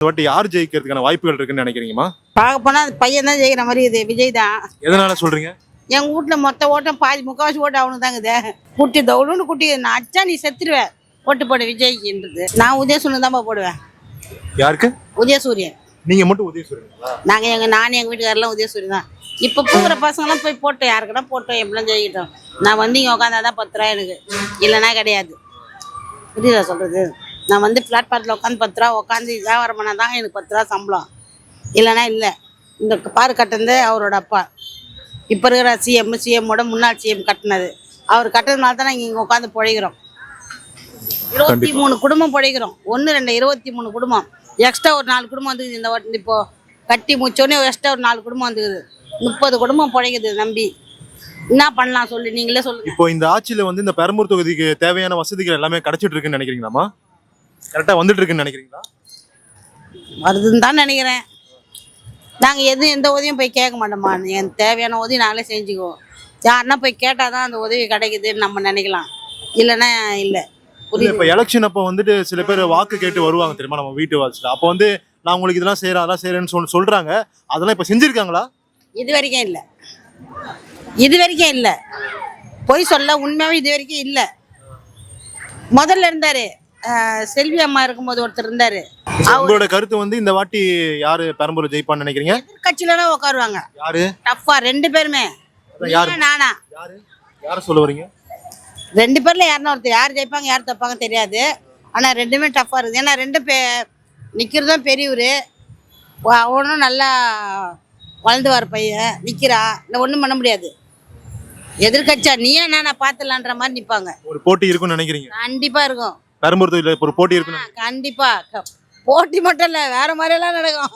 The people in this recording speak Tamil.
இந்த வாட்டி யார் ஜெயிக்கிறதுக்கான வாய்ப்புகள் இருக்குன்னு நினைக்கிறீங்கம்மா? பார்க்க போனா அந்த பையன் தான் ஜெயிக்கிற மாதிரி இது விஜய் தான். எதனால சொல்றீங்க? எங்க வீட்டுல மொத்த ஓட்டம் பாதி முக்கால்வாசி ஓட்டு அவனுக்கு தாங்குது. குட்டி தவுளுன்னு குட்டி நான் அடிச்சா நீ செத்துருவேன். ஓட்டு போடு விஜய்க்குன்றது. நான் உதயசூரியன் தான் போடுவேன். யாருக்கு? உதயசூரியன். நீங்க மட்டும் உதயசூரியன்களா? நானும் எங்க வீட்டுக்காரெல்லாம் உதயசூரியன் தான். இப்போ போகிற பசங்களாம் போய் போட்டோம், யாருக்கடா போட்டோம், எப்படிலாம் ஜெயிக்கிட்டோம். நான் வந்து இங்கே உட்காந்தாதான் 10 ரூபா எனக்கு, இல்லைன்னா கிடையாது. புரியுதா சொல்றது? நான் வந்து பிளாட்பாரத்தில் உட்காந்து 10 ரூபா உட்காந்து வியாபாரம் பண்ணால் தான் எனக்கு 10 ரூபா சம்பளம், இல்லைன்னா இல்லை. இந்த பாரு கட்டினது அவரோட அப்பா, இப்போ இருக்கிற சிஎம்மோட முன்னாள் சிஎம் கட்டினது. அவர் கட்டினதுனால தான் நாங்கள் இங்கே உட்காந்து பிழைக்கிறோம். 23 குடும்பம் பிழைக்கிறோம். 1 2 23 குடும்பம். எக்ஸ்ட்ரா ஒரு 4 குடும்பம் வந்துக்குது. இந்த வாட்டி இப்போ கட்டி முடிச்சோடனே எக்ஸ்ட்ரா ஒரு 4 குடும்பம் வந்துக்குது. 30 குடும்பம் பிழைக்குது. நம்பி என்ன பண்ணலாம் சொல்லு, நீங்களே சொல்லுங்க. இப்போ இந்த ஆட்சியில வந்து இந்த பெரம்பூர் தொகுதிக்கு தேவையான வசதிகள் எல்லாமே கிடைச்சிட்டு இருக்குன்னு நினைக்கிறீங்களாமா? கரெக்டா வந்துட்டு இருக்குன்னு நினைக்கிறீங்களா? வருதுன்னு தான் நினைக்கிறேன். நாங்கள் எந்த உதவியும் போய் கேட்க மாட்டோமா. என் தேவையான உதவி நாங்களே செஞ்சுக்குவோம். யாருன்னா போய் கேட்டால் தான் அந்த உதவி கிடைக்குதுன்னு நம்ம நினைக்கலாம், இல்லைன்னா இல்லை. புரியுது? இப்போ எலெக்ஷன் அப்போ வந்துட்டு சில பேர் வாக்கு கேட்டு வருவாங்க தெரியுமா, நம்ம வீட்டு வாசல்ல. அப்போ வந்து நான் உங்களுக்கு இதெல்லாம் செய்கிறேன் அதெல்லாம் செய்கிறேன்னு சொல்கிறாங்க. அதெல்லாம் இப்போ செஞ்சுருக்காங்களா? இது வரைக்கும் இல்லை. இது வரைக்கும் இல்லை. பொய் சொல்ல, உண்மையாகவே இது வரைக்கும் இல்லை. முதல்ல இருந்தார், செல்வி அம்மா இருக்கும்போது ஒருத்தர் இருந்தார். உங்களோட கருத்து வந்து இந்த வாட்டி யாரு பெரம்பூர் ஜெயிப்பான்னு நினைக்கிறீங்க? எதிர்கட்சியில உட்காருவாங்க. யாரு டஃபா 2 பேருமே. நானா யார சொல்ல வரீங்க? 2 பேர்ல யாருன்னா ஒருத்தர். யார் ஜெயிப்பாங்க யார் தப்பாங்க தெரியாது. ஆனால் 2மே டஃபா இருக்குது. ஏன்னா 2 நிற்கிறதும் பெரியவர், அவனும் நல்லா வளர்ந்து வர பையன் நிற்கிறா. இல்லை ஒன்றும் பண்ண முடியாது. எதிர்கட்சியா நீயா நான் பார்த்துலான்ற மாதிரி நிற்பாங்க. ஒரு போட்டி இருக்குன்னு நினைக்கிறீங்க? கண்டிப்பாக இருக்கும். பெரம்பூர் தொகுதியில் ஒரு போட்டி இருக்குன்னு கண்டிப்பாக. போட்டி மட்டும் இல்லை, வேற மாதிரியெல்லாம் நடக்கும்.